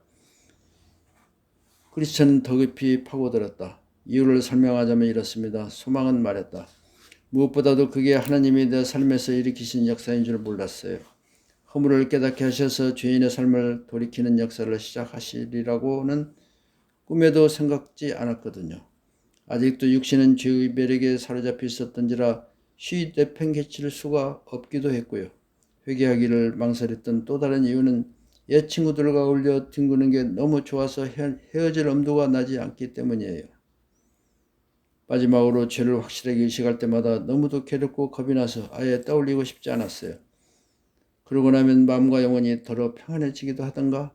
크리스천은 더 깊이 파고들었다. 이유를 설명하자면 이렇습니다. 소망은 말했다. 무엇보다도 그게 하나님이 내 삶에서 일으키신 역사인 줄 몰랐어요. 허물을 깨닫게 하셔서 죄인의 삶을 돌이키는 역사를 시작하시리라고는 꿈에도 생각지 않았거든요. 아직도 육신은 죄의 매력에 사로잡혀 있었던지라 쉬이 내팽개칠 수가 없기도 했고요. 회개하기를 망설였던 또 다른 이유는 옛 친구들과 어울려 뒹구는 게 너무 좋아서 헤어질 엄두가 나지 않기 때문이에요. 마지막으로 죄를 확실하게 의식할 때마다 너무도 괴롭고 겁이 나서 아예 떠올리고 싶지 않았어요. 그러고 나면 마음과 영혼이 더러 평안해지기도 하던가?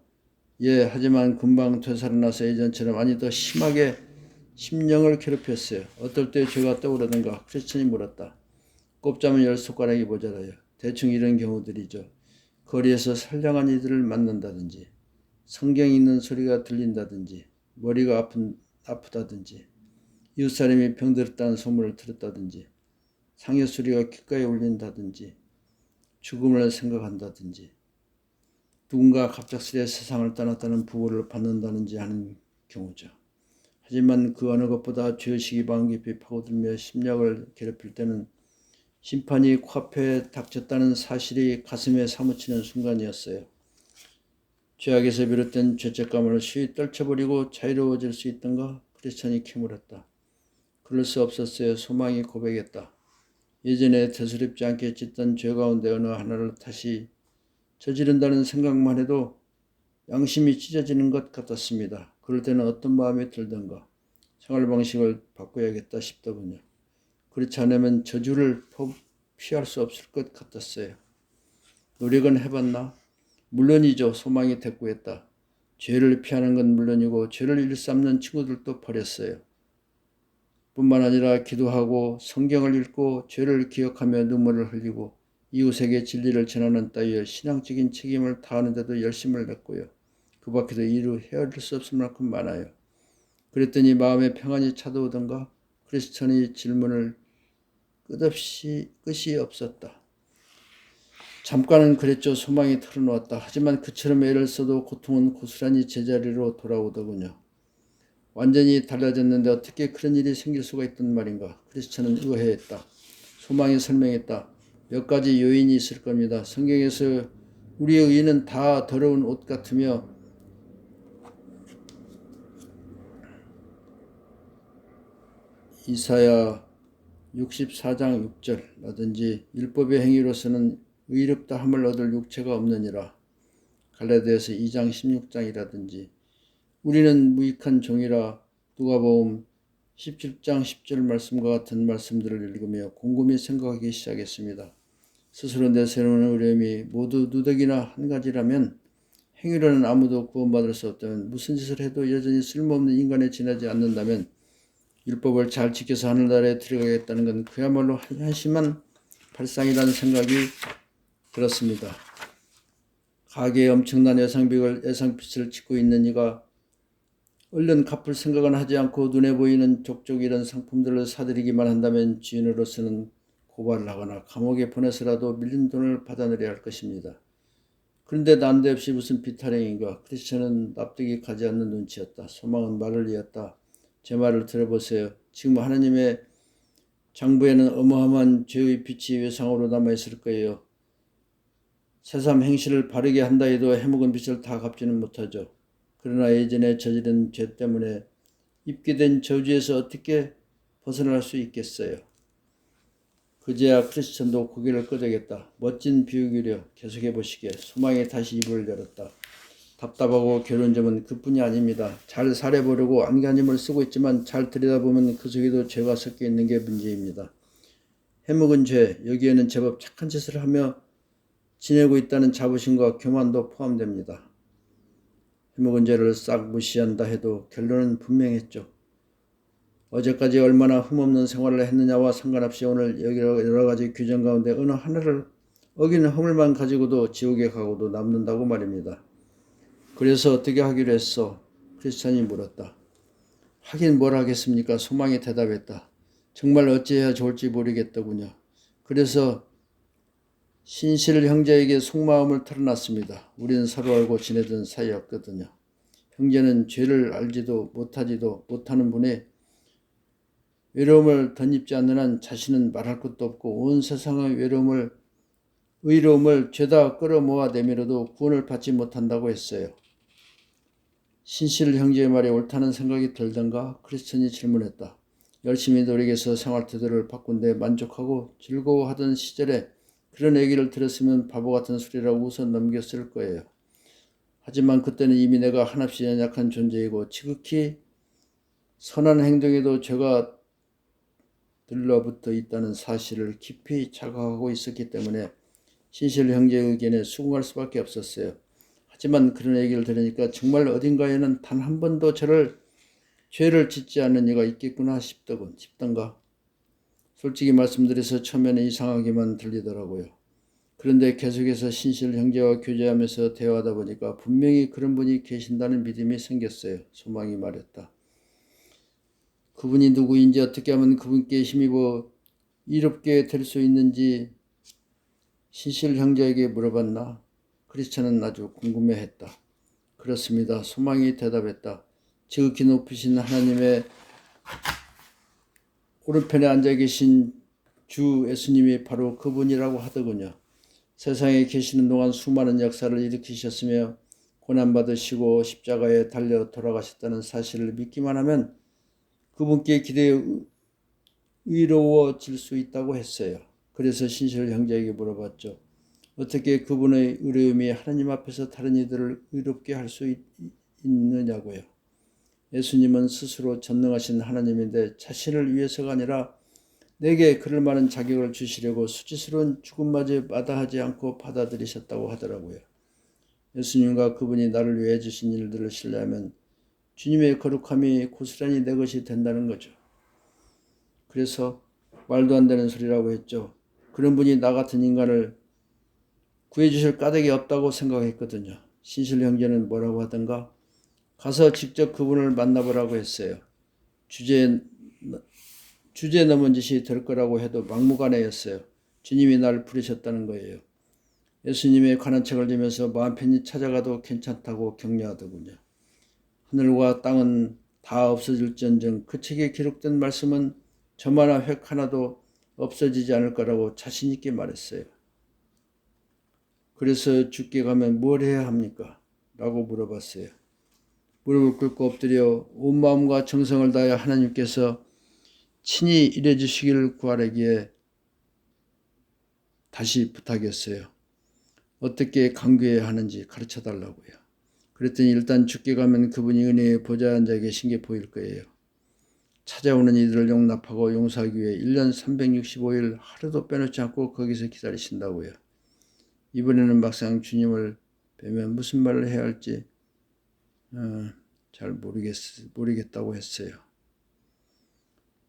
예, 하지만 금방 되살아나서 예전처럼 아니 더 심하게 심령을 괴롭혔어요. 어떨 때 죄가 떠오르던가? 크리스천이 물었다. 꼽자면 10손가락이 모자라요. 대충 이런 경우들이죠. 거리에서 선량한 이들을 만난다든지, 성경 읽는 소리가 들린다든지, 머리가 아프다든지, 이웃사람이 병들었다는 소문을 들었다든지, 상여 소리가 귓가에 울린다든지, 죽음을 생각한다든지, 누군가 갑작스레 세상을 떠났다는 부고를 받는다든지 하는 경우죠. 하지만 그 어느 것보다 죄의식이 마음 깊이 파고들며 심령을 괴롭힐 때는 심판이 코앞에 닥쳤다는 사실이 가슴에 사무치는 순간이었어요. 죄악에서 비롯된 죄책감을 쉬이 떨쳐버리고 자유로워질 수 있던가? 크리스천이 캐물었다. 그럴 수 없었어요. 소망이 고백했다. 예전에 대수롭지 않게 짓던 죄 가운데 어느 하나를 다시 저지른다는 생각만 해도 양심이 찢어지는 것 같았습니다. 그럴 때는 어떤 마음이 들던가? 생활 방식을 바꿔야겠다 싶더군요. 그렇지 않으면 저주를 피할 수 없을 것 같았어요. 노력은 해봤나? 물론이죠. 소망이 대꾸했다. 죄를 피하는 건 물론이고 죄를 일삼는 친구들도 버렸어요. 뿐만 아니라 기도하고 성경을 읽고 죄를 기억하며 눈물을 흘리고 이웃에게 진리를 전하는 따위의 신앙적인 책임을 다하는데도 열심을 냈고요. 그 밖에도 이루 헤아릴 수 없을 만큼 많아요. 그랬더니 마음에 평안이 찾아오던가? 크리스천의 질문을 끝이 없었다. 잠깐은 그랬죠. 소망이 털어놓았다. 하지만 그처럼 애를 써도 고통은 고스란히 제자리로 돌아오더군요. 완전히 달라졌는데 어떻게 그런 일이 생길 수가 있단 말인가? 크리스천은 의아해했다. 소망이 설명했다. 몇 가지 요인이 있을 겁니다. 성경에서 우리의 의는 다 더러운 옷 같으며 이사야 64장 6절라든지 율법의 행위로서는 의롭다 함을 얻을 육체가 없느니라. 갈라디아서 2장 16장이라든지 우리는 무익한 종이라 누가복음 17장 10절 말씀과 같은 말씀들을 읽으며 곰곰이 생각하기 시작했습니다. 스스로 내세우는 의뢰음이 모두 누더기나 한 가지라면 행위로는 아무도 구원받을 수 없다면 무슨 짓을 해도 여전히 쓸모없는 인간에 지나지 않는다면 율법을 잘 지켜서 하늘나라에 들어가겠다는 건 그야말로 한심한 발상이라는 생각이 들었습니다. 가게에 엄청난 예상빚을 짓고 있는 이가 얼른 갚을 생각은 하지 않고 눈에 보이는 족족 이런 상품들을 사들이기만 한다면 주인으로서는 고발을 하거나 감옥에 보내서라도 밀린 돈을 받아내려야 할 것입니다. 그런데 난데없이 무슨 비타령인가. 크리스천은 납득이 가지 않는 눈치였다. 소망은 말을 이었다. 제 말을 들어보세요. 지금 하나님의 장부에는 어마어마한 죄의 빛이 외상으로 남아있을 거예요. 새삼 행실을 바르게 한다 해도 해묵은 빚을 다 갚지는 못하죠. 그러나 예전에 저지른 죄 때문에 입게 된 저주에서 어떻게 벗어날 수 있겠어요. 그제야 크리스천도 고개를 끄덕였다. 멋진 비유기려. 계속해 보시게. 소망이 다시 입을 열었다. 답답하고 괴로운 점은 그뿐이 아닙니다. 잘 살해보려고 안간힘을 쓰고 있지만 잘 들여다보면 그 속에도 죄가 섞여 있는 게 문제입니다. 해묵은 죄, 여기에는 제법 착한 짓을 하며 지내고 있다는 자부심과 교만도 포함됩니다. 해묵은 죄를 싹 무시한다 해도 결론은 분명했죠. 어제까지 얼마나 흠없는 생활을 했느냐와 상관없이 오늘 여러 가지 규정 가운데 어느 하나를 어기는 허물만 가지고도 지옥에 가고도 남는다고 말입니다. 그래서 어떻게 하기로 했어? 크리스찬이 물었다. 하긴 뭘 하겠습니까? 소망이 대답했다. 정말 어찌해야 좋을지 모르겠더군요. 그래서 신실 형제에게 속마음을 털어놨습니다. 우리는 서로 알고 지내던 사이였거든요. 형제는 죄를 알지도 못하지도 못하는 분이 외로움을 덧입지 않는 한 자신은 말할 것도 없고 온 세상의 의로움을 죄다 끌어모아 내밀어도 구원을 받지 못한다고 했어요. 신실 형제의 말이 옳다는 생각이 들던가? 크리스천이 질문했다. 열심히 노력해서 생활태도를 바꾼 데 만족하고 즐거워하던 시절에 그런 얘기를 들었으면 바보 같은 소리라고 웃어 넘겼을 거예요. 하지만 그때는 이미 내가 한없이 연약한 존재이고 지극히 선한 행동에도 죄가 들러붙어 있다는 사실을 깊이 자각하고 있었기 때문에 신실 형제의 의견에 수긍할 수밖에 없었어요. 하지만 그런 얘기를 들으니까 정말 어딘가에는 단 한 번도 죄를 짓지 않는 이가 있겠구나 싶던가. 솔직히 말씀드려서 처음에는 이상하게만 들리더라고요. 그런데 계속해서 신실 형제와 교제하면서 대화하다 보니까 분명히 그런 분이 계신다는 믿음이 생겼어요. 소망이 말했다. 그분이 누구인지 어떻게 하면 그분께 힘입어 이롭게 될 수 있는지 신실 형제에게 물어봤나? 크리스천은 아주 궁금해했다. 그렇습니다. 소망이 대답했다. 지극히 높으신 하나님의 오른편에 앉아 계신 주 예수님이 바로 그분이라고 하더군요. 세상에 계시는 동안 수많은 역사를 일으키셨으며 고난받으시고 십자가에 달려 돌아가셨다는 사실을 믿기만 하면 그분께 기대에 의로워질 수 있다고 했어요. 그래서 신실 형제에게 물어봤죠. 어떻게 그분의 의로움이 하나님 앞에서 다른 이들을 의롭게 할 수 있느냐고요. 예수님은 스스로 전능하신 하나님인데 자신을 위해서가 아니라 내게 그럴 만한 자격을 주시려고 수치스러운 죽음마저 마다하지 않고 받아들이셨다고 하더라고요. 예수님과 그분이 나를 위해 주신 일들을 신뢰하면 주님의 거룩함이 고스란히 내 것이 된다는 거죠. 그래서 말도 안 되는 소리라고 했죠. 그런 분이 나 같은 인간을 구해주실 까닭이 없다고 생각했거든요. 신실 형제는 뭐라고 하던가? 가서 직접 그분을 만나보라고 했어요. 주제 넘은 짓이 될 거라고 해도 막무가내였어요. 주님이 날 부르셨다는 거예요. 예수님의 관한 책을 들면서 마음 편히 찾아가도 괜찮다고 격려하더군요. 하늘과 땅은 다 없어질지언정 그 책에 기록된 말씀은 저마나 획 하나도 없어지지 않을 거라고 자신 있게 말했어요. 그래서 주께 가면 뭘 해야 합니까? 라고 물어봤어요. 무릎을 꿇고 엎드려 온 마음과 정성을 다해 하나님께서 친히 일해주시기를 구하라기에 다시 부탁했어요. 어떻게 간구해야 하는지 가르쳐달라고요. 그랬더니 일단 주께 가면 그분이 은혜의 보좌에 앉아 계신 게 보일 거예요. 찾아오는 이들을 용납하고 용서하기 위해 1년 365일 하루도 빼놓지 않고 거기서 기다리신다고요. 이번에는 막상 주님을 뵈면 무슨 말을 해야 할지 잘 모르겠다고 했어요.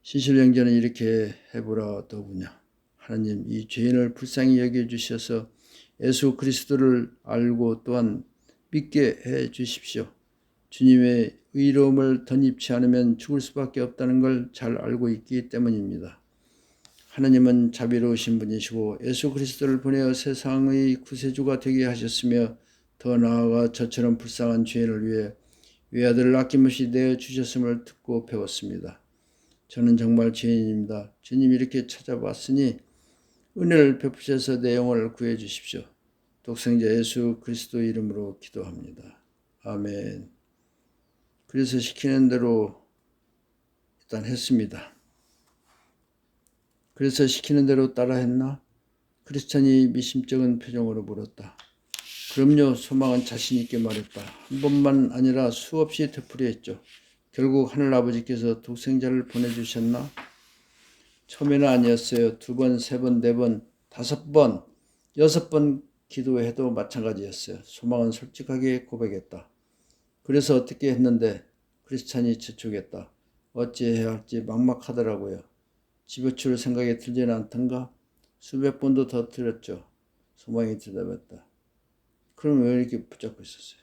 신실 형제는 이렇게 해보라더군요. 하나님, 이 죄인을 불쌍히 여겨주셔서 예수 그리스도를 알고 또한 믿게 해 주십시오. 주님의 의로움을 덧입지 않으면 죽을 수밖에 없다는 걸 잘 알고 있기 때문입니다. 하나님은 자비로우신 분이시고 예수 그리스도를 보내어 세상의 구세주가 되게 하셨으며 더 나아가 저처럼 불쌍한 죄인을 위해 외아들을 아낌없이 내어주셨음을 듣고 배웠습니다. 저는 정말 죄인입니다. 주님 이렇게 찾아왔으니 은혜를 베푸셔서 내 영혼을 구해 주십시오. 독생자 예수 그리스도 이름으로 기도합니다. 아멘. 그래서 시키는 대로 일단 했습니다. 그래서 시키는 대로 따라했나? 크리스찬이 미심쩍은 표정으로 물었다. 그럼요. 소망은 자신 있게 말했다. 한 번만 아니라 수없이 되풀이했죠. 결국 하늘아버지께서 독생자를 보내주셨나? 처음에는 아니었어요. 2번, 3번, 4번, 5번, 6번 기도해도 마찬가지였어요. 소망은 솔직하게 고백했다. 그래서 어떻게 했는데 크리스찬이 재촉했다. 어찌해야 할지 막막하더라고요. 집어치울 생각이 들지는 않던가? 수백 번도 더 들었죠. 소망이 대답했다. 그럼 왜 이렇게 붙잡고 있었어요?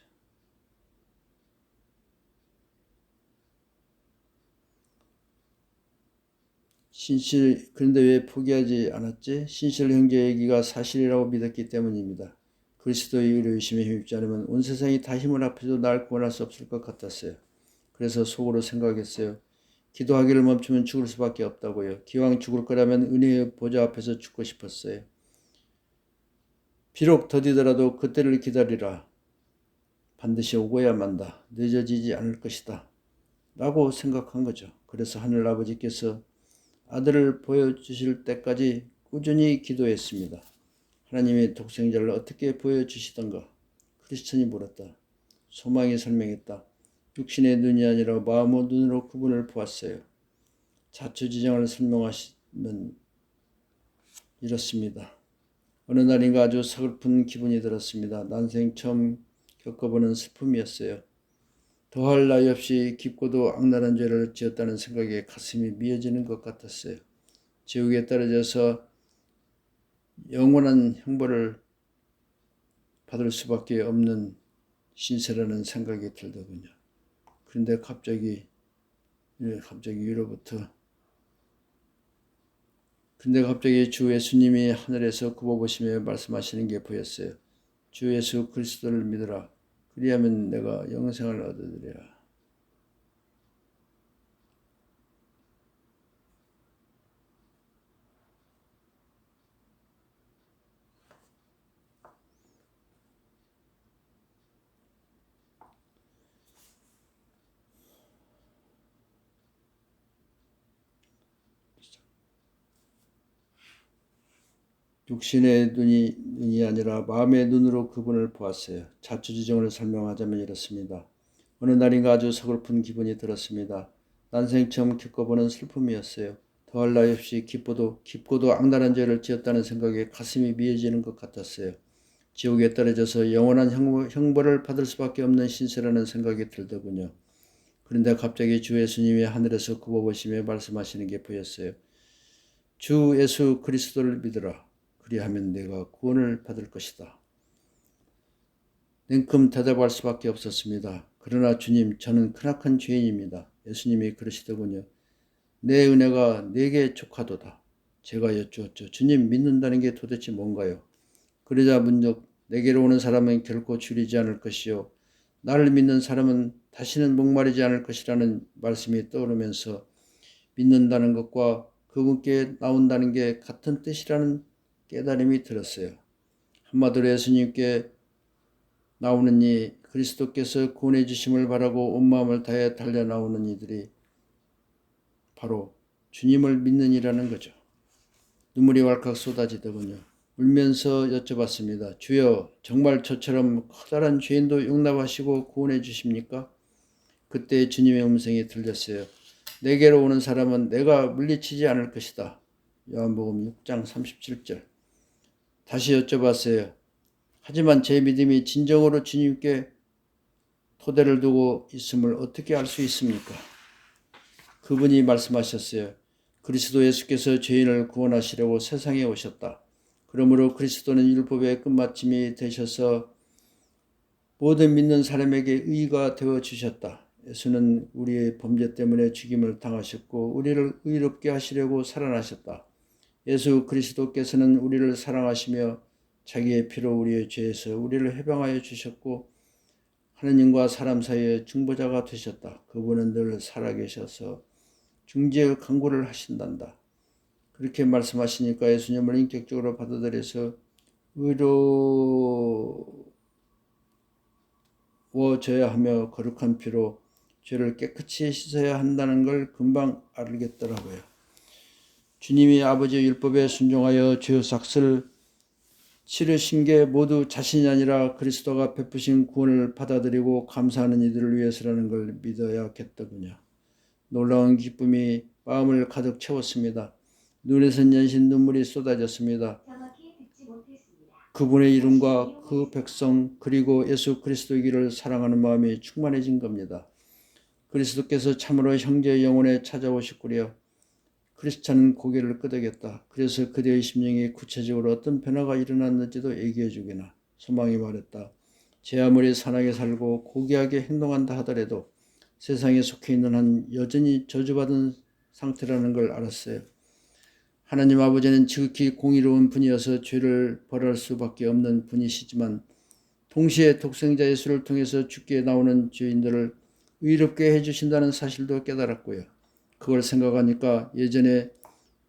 그런데 왜 포기하지 않았지? 신실 형제 얘기가 사실이라고 믿었기 때문입니다. 그리스도의 의로우심에 힘입지 않으면 온 세상이 다 힘을 합해도 날 구원할 수 없을 것 같았어요. 그래서 속으로 생각했어요. 기도하기를 멈추면 죽을 수밖에 없다고요. 기왕 죽을 거라면 은혜의 보좌 앞에서 죽고 싶었어요. 비록 더디더라도 그때를 기다리라. 반드시 오고야 만다. 늦어지지 않을 것이다. 라고 생각한 거죠. 그래서 하늘아버지께서 아들을 보여주실 때까지 꾸준히 기도했습니다. 하나님의 독생자를 어떻게 보여주시던가? 크리스천이 물었다. 소망이 설명했다. 육신의 눈이 아니라 마음의 눈으로 그분을 보았어요. 자초지정을 설명하시면 이렇습니다. 어느 날인가 아주 서글픈 기분이 들었습니다. 난생 처음 겪어보는 슬픔이었어요. 더할 나위 없이 깊고도 악랄한 죄를 지었다는 생각에 가슴이 미어지는 것 같았어요. 지옥에 떨어져서 영원한 형벌을 받을 수밖에 없는 신세라는 생각이 들더군요. 그런데 갑자기 위로부터 주 예수님이 하늘에서 굽어보시며 말씀하시는 게 보였어요. 주 예수 그리스도를 믿으라. 그리하면 내가 영생을 얻으리라. 육신의 눈이 아니라 마음의 눈으로 그분을 보았어요. 자초지정을 설명하자면 이렇습니다. 어느 날인가 아주 서글픈 기분이 들었습니다. 난생 처음 겪어보는 슬픔이었어요. 더할 나위 없이 깊고도 악랄한 죄를 지었다는 생각에 가슴이 미어지는 것 같았어요. 지옥에 떨어져서 영원한 형벌을 받을 수밖에 없는 신세라는 생각이 들더군요. 그런데 갑자기 주 예수님이 하늘에서 굽어보시며 말씀하시는 게 보였어요. 주 예수 그리스도를 믿으라. 그리하면 내가 구원을 받을 것이다. 냉큼 대답할 수밖에 없었습니다. 그러나 주님, 저는 크나큰 죄인입니다. 예수님이 그러시더군요. 내 은혜가 내게 족하도다. 제가 여쭈었죠. 주님, 믿는다는 게 도대체 뭔가요? 그러자 문득 내게로 오는 사람은 결코 줄이지 않을 것이요. 나를 믿는 사람은 다시는 목마르지 않을 것이라는 말씀이 떠오르면서 믿는다는 것과 그분께 나온다는 게 같은 뜻이라는 깨달음이 들었어요. 한마디로 예수님께 나오는 이 그리스도께서 구원해 주심을 바라고 온 마음을 다해 달려 나오는 이들이 바로 주님을 믿는 이라는 거죠. 눈물이 왈칵 쏟아지더군요. 울면서 여쭤봤습니다. 주여, 정말 저처럼 커다란 죄인도 용납하시고 구원해 주십니까? 그때 주님의 음성이 들렸어요. 내게로 오는 사람은 내가 물리치지 않을 것이다. 요한복음 6장 37절. 다시 여쭤봤어요. 하지만 제 믿음이 진정으로 주님께 토대를 두고 있음을 어떻게 알 수 있습니까? 그분이 말씀하셨어요. 그리스도 예수께서 죄인을 구원하시려고 세상에 오셨다. 그러므로 그리스도는 율법의 끝마침이 되셔서 모든 믿는 사람에게 의가 되어 주셨다. 예수는 우리의 범죄 때문에 죽임을 당하셨고 우리를 의롭게 하시려고 살아나셨다. 예수 그리스도께서는 우리를 사랑하시며 자기의 피로 우리의 죄에서 우리를 해방하여 주셨고 하느님과 사람 사이의 중보자가 되셨다. 그분은 늘 살아계셔서 중재의 강구를 하신단다. 그렇게 말씀하시니까 예수님을 인격적으로 받아들여서 의로워져야 하며 거룩한 피로 죄를 깨끗이 씻어야 한다는 걸 금방 알겠더라고요. 주님이 아버지의 율법에 순종하여 죄의 삭슬을 치르신 게 모두 자신이 아니라 그리스도가 베푸신 구원을 받아들이고 감사하는 이들을 위해서라는 걸 믿어야겠더군요. 놀라운 기쁨이 마음을 가득 채웠습니다. 눈에선 연신 눈물이 쏟아졌습니다. 그분의 이름과 그 백성 그리고 예수 그리스도의 길을 사랑하는 마음이 충만해진 겁니다. 그리스도께서 참으로 형제의 영혼에 찾아오셨구려. 크리스찬은 고개를 끄덕였다. 그래서 그대의 심령이 구체적으로 어떤 변화가 일어났는지도 얘기해 주기나. 소망이 말했다. 제 아무리 선하게 살고 고귀하게 행동한다 하더라도 세상에 속해 있는 한 여전히 저주받은 상태라는 걸 알았어요. 하나님 아버지는 지극히 공의로운 분이어서 죄를 벌할 수밖에 없는 분이시지만 동시에 독생자 예수를 통해서 죽게 나오는 죄인들을 의롭게 해주신다는 사실도 깨달았고요. 그걸 생각하니까 예전에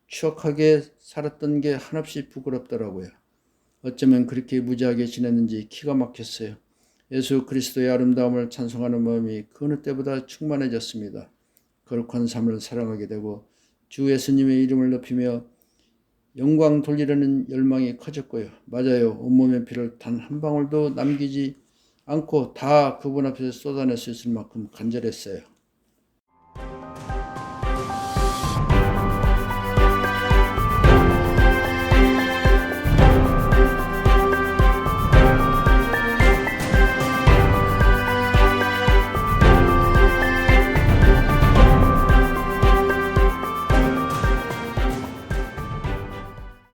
추억하게 살았던 게 한없이 부끄럽더라고요. 어쩌면 그렇게 무지하게 지냈는지 기가 막혔어요. 예수 그리스도의 아름다움을 찬송하는 마음이 그 어느 때보다 충만해졌습니다. 거룩한 삶을 사랑하게 되고 주 예수님의 이름을 높이며 영광 돌리려는 열망이 커졌고요. 맞아요. 온몸의 피를 단 한 방울도 남기지 않고 다 그분 앞에서 쏟아낼 수 있을 만큼 간절했어요.